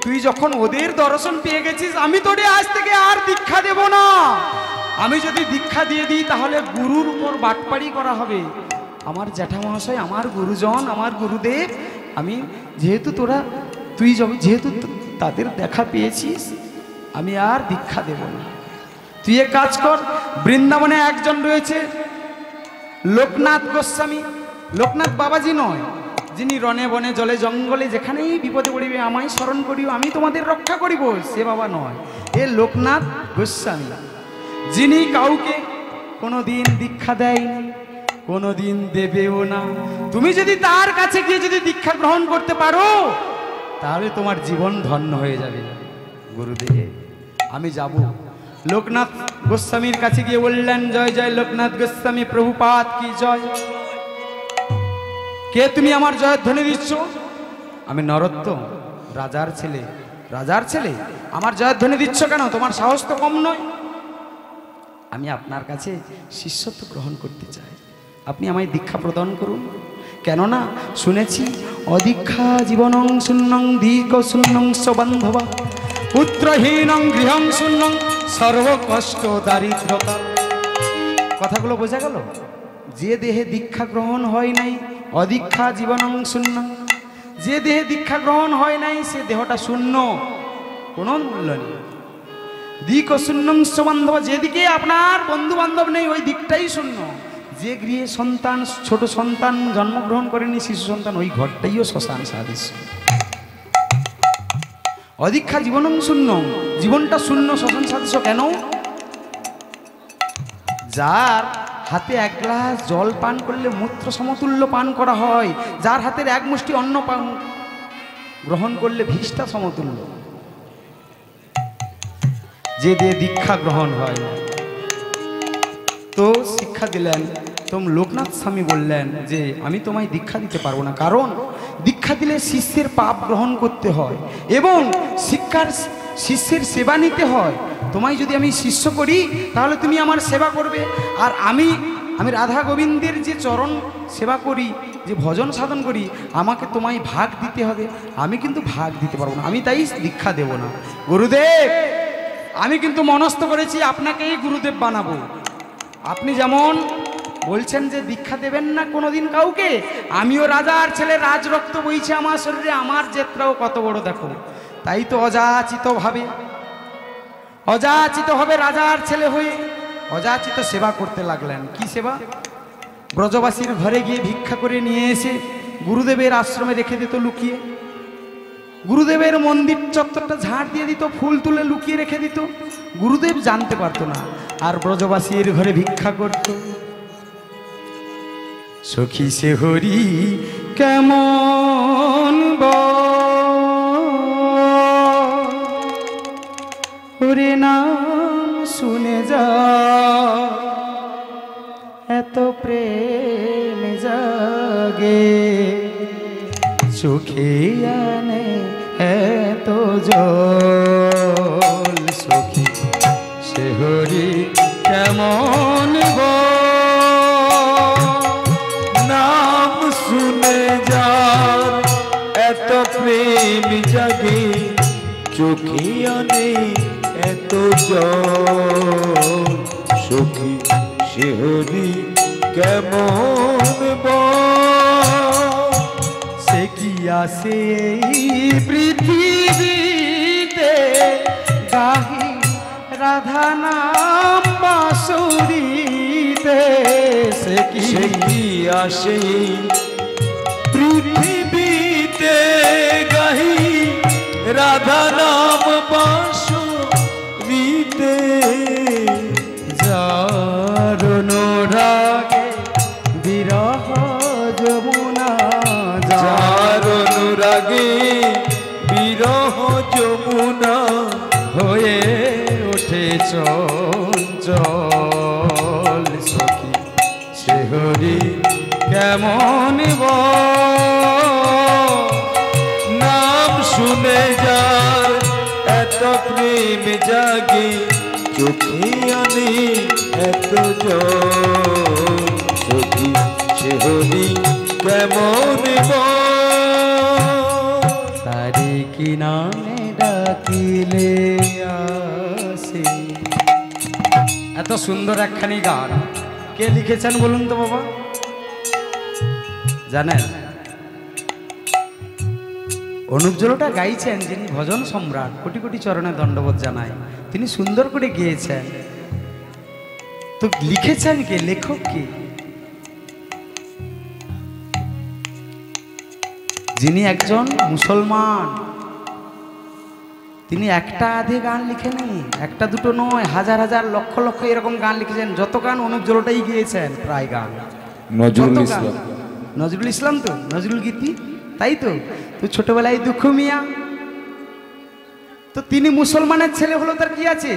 তুই যখন ওদের দর্শন পেয়ে গেছিস, আমি তোরে আজ থেকে আর দীক্ষা দেব না। আমি যদি দীক্ষা দিয়ে দিই তাহলে গুরুর উপর বাটপাড়ি করা হবে। আমার জ্যাঠা মহাশয়, আমার গুরুজন, আমার গুরুদেব, আমি যেহেতু যেহেতু তাদের দেখা পেয়েছিস, আমি আর দীক্ষা দেব না। তুই এক কাজ কর, বৃন্দাবনে একজন রয়েছে লোকনাথ গোস্বামী, লোকনাথ বাবাজি নয়, যিনি রনে বনে জলে জঙ্গলে যেখানেই বিপদে পড়িবে আমায় স্মরণ করিও, আমি তোমাদের রক্ষা করিব, সে বাবা নয়। এ লোকনাথ গোস্বামী, যিনি কাউকে কোনোদিন দীক্ষা দেয়নি, কোনোদিন দেবেও না। তুমি যদি তার কাছে গিয়ে যদি দীক্ষা গ্রহণ করতে পারো, তাহলে তোমার জীবন ধন্য হয়ে যাবে। গুরুদেব, আমি যাব। লোকনাথ গোস্বামীর কাছে গিয়ে বললেন, জয় জয় লোকনাথ গোস্বামী প্রভুপাদ কি জয়। কে তুমি আমার জয়ধ্বনি দিচ্ছ? আমি নরোত্তম, রাজার ছেলে। রাজার ছেলে আমার জয়ধ্বনি দিচ্ছ কেন? তোমার সাহস তো কম নয়। আমি আপনার কাছে শিষ্যত্ব গ্রহণ করতে চাই, আপনি আমায় দীক্ষা প্রদান করুন। কেননা শুনেছি অদীক্ষা জীবনং শূন্যং দীর্ঘ শূন্যং বান্ধবা পুত্রহীনং গৃহং শূন্যং সর্বকষ্ট দারিদ্রতা। কথাগুলো বোঝা গেল? যে দেহে দীক্ষা গ্রহণ হয় নাই অদীক্ষা জীবনং শূন্য, যে দেহে দীক্ষা গ্রহণ হয় নাই সে দেহটা শূন্য, কোনো মূল্য নেই। দিক শূন্যং বান্ধব, যেদিকে আপনার বন্ধু বান্ধব নেই ওই দিকটাই শূন্য। যে গৃহে সন্তান, ছোট সন্তান জন্মগ্রহণ করেনি, শিশু সন্তান, ওই ঘরটাইও শ্মশান সাদৃশ্য। অদীক্ষা জীবনং শূন্য, জীবনটা শূন্য, শ্মশান সাদৃশ্য। কেন? যার হাতে এক গ্লাস জল পান করলে মূত্র সমতুল্য পান করা হয়, যার হাতের এক মুষ্টি অন্ন পান গ্রহণ করলে ভিষ্টা সমতুল্য, যে দিয়ে দীক্ষা গ্রহণ হয়। তো শিক্ষা দিলেন। তো লোকনাথ স্বামী বললেন যে আমি তোমায় দীক্ষা দিতে পারবো না, কারণ দীক্ষা দিলে শিষ্যের পাপ গ্রহণ করতে হয় এবং শিষ্যের সেবা নিতে হয়। তোমায় যদি আমি শিষ্য করি তাহলে তুমি আমার সেবা করবে, আর আমি রাধা গোবিন্দের যে চরণ সেবা করি, যে ভজন সাধন করি, আমাকে তোমায় ভাগ দিতে হবে। আমি কিন্তু ভাগ দিতে পারবো না, আমি তাই দীক্ষা দেব না। গুরুদেব, আমি কিন্তু মনস্থ করেছি আপনাকেই গুরুদেব বানাবো। আপনি যেমন বলছেন যে দীক্ষা দেবেন না কোনোদিন কাউকে, আমিও রাজার ছেলে, রাজরক্ত বইছে আমার শরীরে, আমার জেত্রাও কত বড় দেখো। তাই তো অযাচিতভাবে রাজার ছেলে হয়ে অযাচিত সেবা করতে লাগলেন। কি সেবা? ব্রজবাসীর ঘরে গিয়ে ভিক্ষা করে নিয়ে এসে গুরুদেবের আশ্রমে রেখে দিত লুকিয়ে, গুরুদেবের মন্দির চত্বরটা ঝাড় দিয়ে দিত, ফুল তুলে লুকিয়ে রেখে দিত, গুরুদেব জানতে পারতো না, আর ব্রজবাসীর ঘরে ভিক্ষা করত। সখী সে হরি কেমন ওরে নাম শুনে যা, এত প্রেম জাগে চোখে আনে এত জল। সখী সে হরি কেমন নাম শুনে যার এত প্রেম জাগে, চোখে আনে এত জল। সখী সে হরি কেমন সে কি আসে এই পৃথিবীতে গাহি রাধা নাম বাঁশুরিতে। সে কি আসে পৃথিবীতে গাহি রাধা নাম বাঁশুরিতে। যার অনুরাগে বিরহ যমুনা, যার অনুরাগে বিরহ যমুনা হয়ে ওঠে চঞ্চল। সখী সে হরি কেমন নাম শুনে যার এত প্রেম জাগে, চোখে আনে এত জল। সখী সে হরি কেমন তারি কি নামে ডাকিলে আসে। এত সুন্দর একখানি গান কে লিখেছেন বলুন তো বাবা? জানেন? অনুপ জলোটা গাইছেন যিনি ভজন সম্রাট, কোটি কোটি চরণে দণ্ডবোধ জানায়, তিনি সুন্দর করে গেয়েছেন। তো লিখেছেন কে? লেখক কে? যিনি একজন মুসলমান। তিনি একটা আধে গান লিখেনি, একটা দুটো নয়, হাজার হাজার লক্ষ লক্ষ এরকম গান লিখেছেন। যত গান অনুপ জলোটাই গিয়েছেন প্রায় গান। নজরুল ইসলাম। নজরুল ইসলাম তো নজরুল গীতি, তাই তো। তো ছোটবেলায় দুঃখ মিয়া, তো তিনি মুসলমানের ছেলে হলো, তার কি আছে?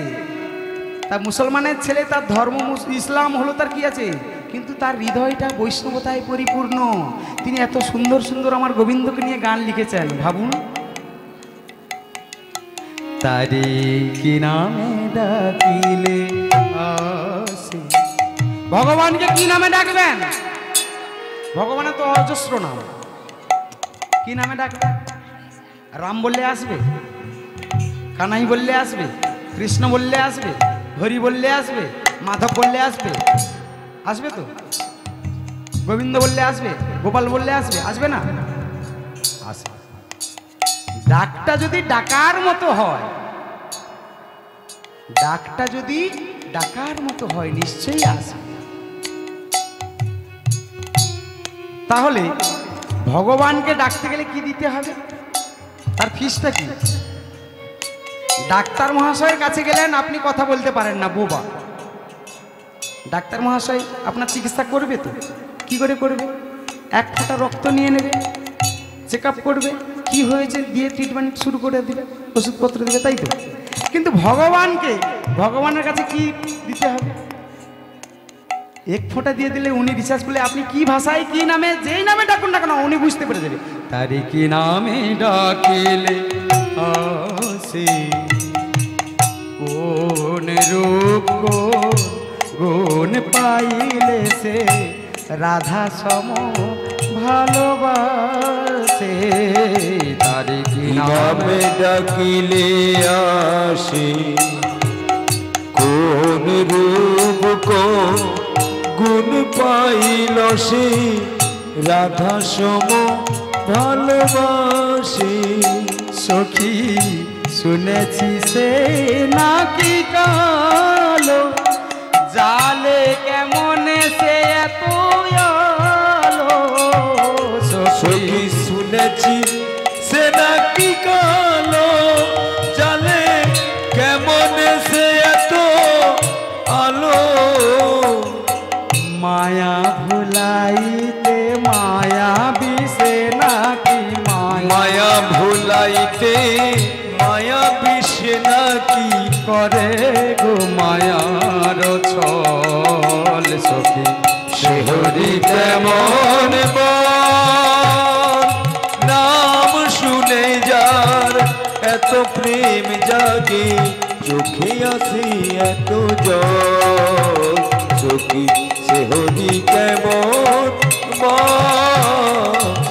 তার মুসলমানের ছেলে, তার ধর্ম ইসলাম হলো, তার কি আছে? কিন্তু তার হৃদয়টা বৈষ্ণবতায় পরিপূর্ণ। তিনি এত সুন্দর সুন্দর আমার গোবিন্দকে নিয়ে গান লিখেছেন, ভাবুন। তারে কি নামে ডাকিলে আসে। ভগবানকে কি নামে ডাকবেন? ভগবানের তো অজস্র নাম, কি নামে ডাকবেন? রাম বললে আসবে, কানাই বললে আসবে, কৃষ্ণ বললে আসবে, হরি বললে আসবে, মাধব বললে আসবে, আসবে তো? গোবিন্দ বললে আসবে, গোপাল বললে আসবে, আসবে না? আসবে। ডাকটা যদি ডাকার মতো হয়, ডাকটা যদি ডাকার মতো হয়, নিশ্চয়ই আসবে। তাহলে ভগবানকে ডাকতে গেলে কি দিতে হবে? তার ফিসটা কি? ডাক্তার মহাশয়ের কাছে গেলেন, আপনি কথা বলতে পারেন না, বোবা। ডাক্তার মহাশয় আপনার চিকিৎসা করবে তো? কি করে করবে? এক ফোঁটা রক্ত নিয়ে নেবে, চেক আপ করবে, কী হয়েছে দিয়ে ট্রিটমেন্ট শুরু করে দিবে, ওষুধপত্র দিবে, তাই তো? কিন্তু ভগবানের কাছে কি দিতে হবে? এক ফোঁটা দিয়ে দিলে উনি রিচার্জ করলে আপনি কি ভাষায় কি নামে যেই নামে ডাকুন না কেন উনি বুঝতে পেরে যাবে। তারি কি নামে ডাকিলে আসে, কোন রূপ গুণ পাইলে সে রাধা সম ভালোবাসে। তারি কি নামে ডাকিলে আসে, কোন রূপ কোন গুণ পাইল সে রাধা সম ভালোবাসে। সখী শুনেছি সে নাকি কালো, জালে কেমন সে এত আলো। সখী শুনেছি সে নাকি কালো, জালে কেমন সে এত আলো। মায়া ভুলাইতে মায়া বিষে নাকি মায়া ভুলাইতে মায়া বিষে নাকি করে গো মায়ার ছল। সখী শিহরি তেমন নাম শুনে যার এত প্রেম জাগে, চোখে আসে এত জল। সখী শিহরি কেমন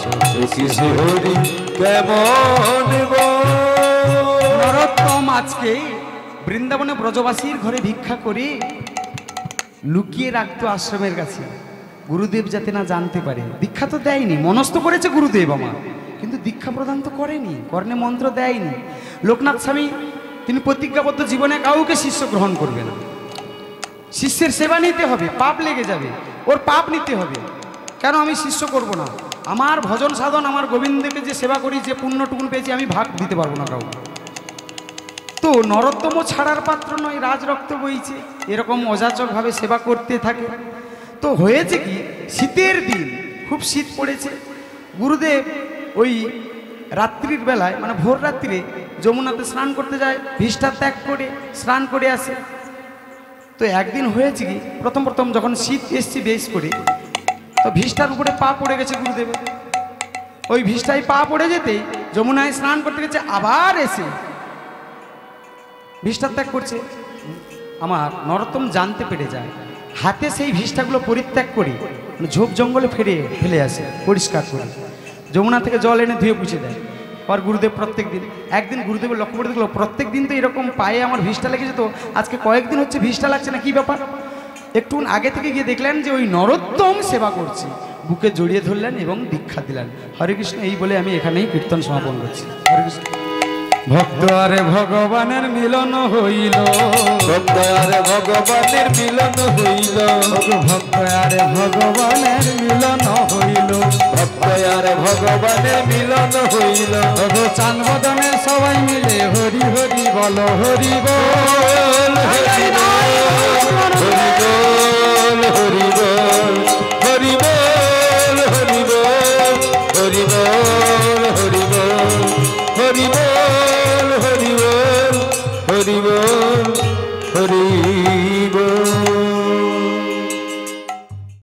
সখী শিহরি কেমন। নরোত্তম আজকে বৃন্দাবনে ব্রজবাসীর ঘরে ভিক্ষা করে লুকিয়ে রাখতো আশ্রমের কাছে, গুরুদেব যাতে না জানতে পারে। দীক্ষা তো দেয়নি, মনস্থ করেছে গুরুদেব আমার, কিন্তু দীক্ষা প্রদান তো করেনি, কর্ণে মন্ত্র দেয়নি। লোকনাথ স্বামী তিনি প্রতিজ্ঞাবদ্ধ জীবনে কাউকে শিষ্য গ্রহণ করবে না। শিষ্যের সেবা নিতে হবে, পাপ লেগে যাবে, ওর পাপ নিতে হবে। কেন আমি শিষ্য করব না? আমার ভজন সাধন, আমার গোবিন্দকে যে সেবা করি, যে পুণ্যটুকুন পেয়েছি আমি ভাগ দিতে পারবো না কাউকে। তো নরোত্তম ছাড়ার পাত্র নয়, রাজরক্ত বইছে, এরকম অযাচকভাবে সেবা করতে থাকে। তো হয়েছে কি, শীতের দিন, খুব শীত পড়েছে। গুরুদেব ওই রাত্রির বেলায় মানে ভোর রাত্রিরে যমুনাতে স্নান করতে যায়, ভিষ্ঠা ত্যাগ করে স্নান করে আসে। তো একদিন হয়েছে কি, প্রথম যখন শীত এসছে বেশ করে, তো ভিষ্ঠার উপরে পা পড়ে গেছে গুরুদেবের। ওই ভিষ্ঠায় পা পড়ে যেতেই যমুনায় স্নান করতে গেছে, আবার এসে ভিষ্ঠা ত্যাগ করছে। আমার নরোত্তম জানতে পেরে যায়, হাতে সেই ভিষ্ঠাগুলো পরিত্যাগ করে ঝোপ জঙ্গলে ফেলে আসে, পরিষ্কার করে যমুনা থেকে জল এনে ধুয়ে পুছে দেয়। আর গুরুদেব একদিন গুরুদেবের লক্ষ্য করে দেখলো, প্রত্যেক দিন তো এরকম পায়ে আমার ভিষ্ঠা লেগে যেত, আজকে কয়েকদিন হচ্ছে ভিষ্ঠা লাগছে না, কি ব্যাপার? একটু আগে থেকে গিয়ে দেখলেন যে ওই নরোত্তম সেবা করছে, বুকে জড়িয়ে ধরলেন এবং দীক্ষা দিলেন। হরে কৃষ্ণ এই বলে আমি এখানেই কীর্তন সমাপন করছি। হরে কৃষ্ণ। ভক্ত আরে ভগবানের মিলন হইল, ভক্ত আরে ভগবানের মিলন হইল, ভক্ত আরে ভগবানের মিলন হইল, ভক্ত আরে ভগবানের মিলন হইল। চান বদনে সবাই মিলে হরি হরি বল, হরি বল, হরি বল, হরি বল, হরি বল, হরি বল, হরি বল, হরি বল, হরি বল, হরি বল, হরি বল, হরি বল, হরি বল।